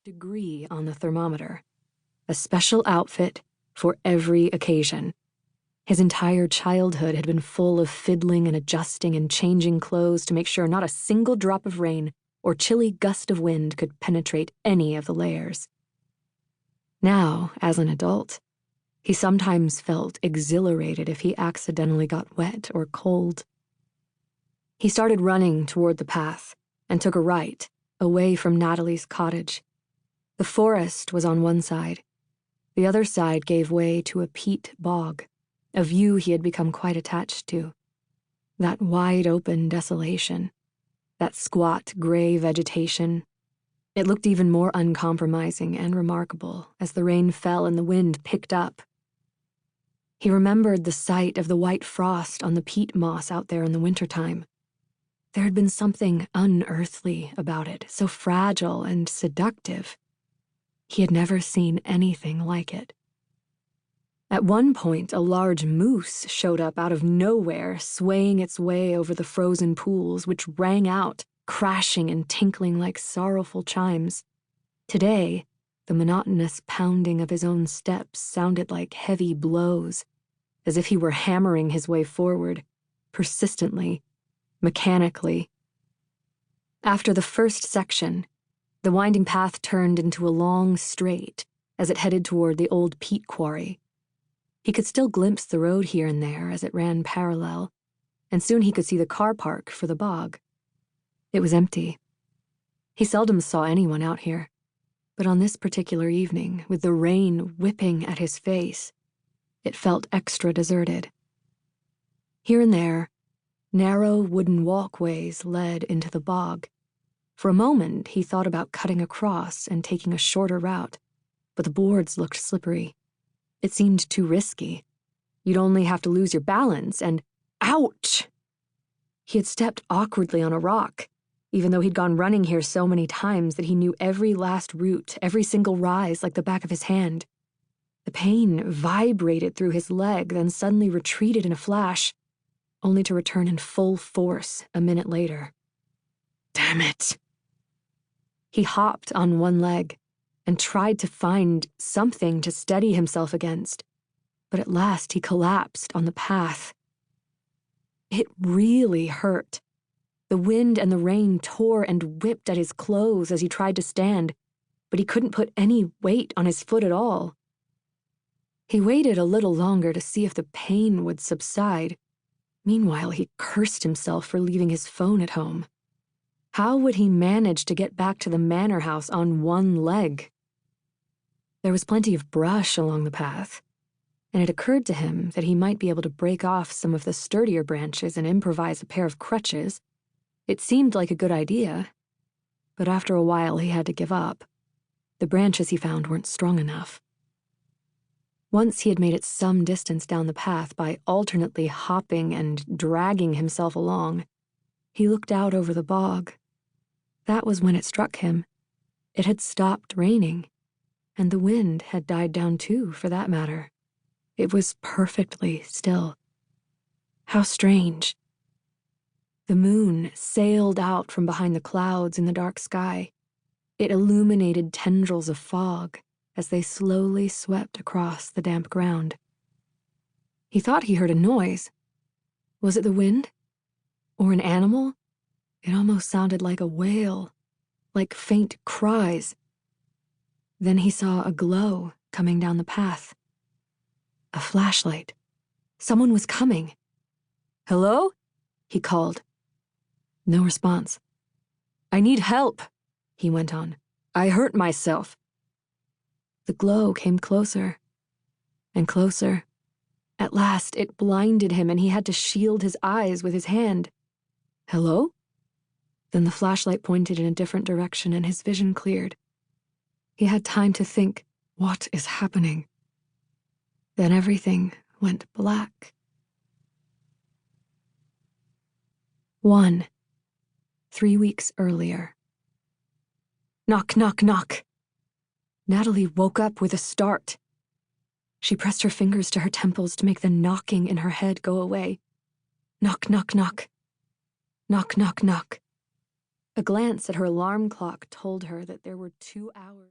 degree on the thermometer, a special outfit for every occasion. His entire childhood had been full of fiddling and adjusting and changing clothes to make sure not a single drop of rain or chilly gust of wind could penetrate any of the layers. Now, as an adult, he sometimes felt exhilarated if he accidentally got wet or cold. He started running toward the path and took a right, away from Nathalie's cottage. The forest was on one side. The other side gave way to a peat bog, a view he had become quite attached to. That wide-open desolation, that squat gray vegetation. It looked even more uncompromising and remarkable as the rain fell and the wind picked up. He remembered the sight of the white frost on the peat moss out there in the wintertime. There had been something unearthly about it, so fragile and seductive. He had never seen anything like it. At one point, a large moose showed up out of nowhere, swaying its way over the frozen pools, which rang out, crashing and tinkling like sorrowful chimes. Today, the monotonous pounding of his own steps sounded like heavy blows, as if he were hammering his way forward, persistently, mechanically. After the first section, the winding path turned into a long straight as it headed toward the old peat quarry. He could still glimpse the road here and there as it ran parallel, and soon he could see the car park for the bog. It was empty. He seldom saw anyone out here, but on this particular evening, with the rain whipping at his face, it felt extra deserted. Here and there, narrow wooden walkways led into the bog. For a moment, he thought about cutting across and taking a shorter route, but the boards looked slippery. It seemed too risky. You'd only have to lose your balance and— ouch! He had stepped awkwardly on a rock, even though he'd gone running here so many times that he knew every last route, every single rise like the back of his hand. The pain vibrated through his leg, then suddenly retreated in a flash, only to return in full force a minute later. Damn it! He hopped on one leg and tried to find something to steady himself against, but at last he collapsed on the path. It really hurt. The wind and the rain tore and whipped at his clothes as he tried to stand, but he couldn't put any weight on his foot at all. He waited a little longer to see if the pain would subside. Meanwhile, he cursed himself for leaving his phone at home. How would he manage to get back to the manor house on one leg? There was plenty of brush along the path, and it occurred to him that he might be able to break off some of the sturdier branches and improvise a pair of crutches. It seemed like a good idea, but after a while he had to give up. The branches he found weren't strong enough. Once he had made it some distance down the path by alternately hopping and dragging himself along, he looked out over the bog. That was when it struck him. It had stopped raining, and the wind had died down too, for that matter. It was perfectly still. How strange. The moon sailed out from behind the clouds in the dark sky. It illuminated tendrils of fog as they slowly swept across the damp ground. He thought he heard a noise. Was it the wind? Or an animal? It almost sounded like a wail, like faint cries. Then he saw a glow coming down the path. A flashlight. Someone was coming. "Hello?" he called. No response. "I need help," he went on. "I hurt myself." The glow came closer and closer. At last, it blinded him and he had to shield his eyes with his hand. "Hello?" Then the flashlight pointed in a different direction and his vision cleared. He had time to think, what is happening? Then everything went black. 1. 3 weeks earlier. Knock, knock, knock. Nathalie woke up with a start. She pressed her fingers to her temples to make the knocking in her head go away. Knock, knock, knock. Knock, knock, knock. A glance at her alarm clock told her that there were 2 hours.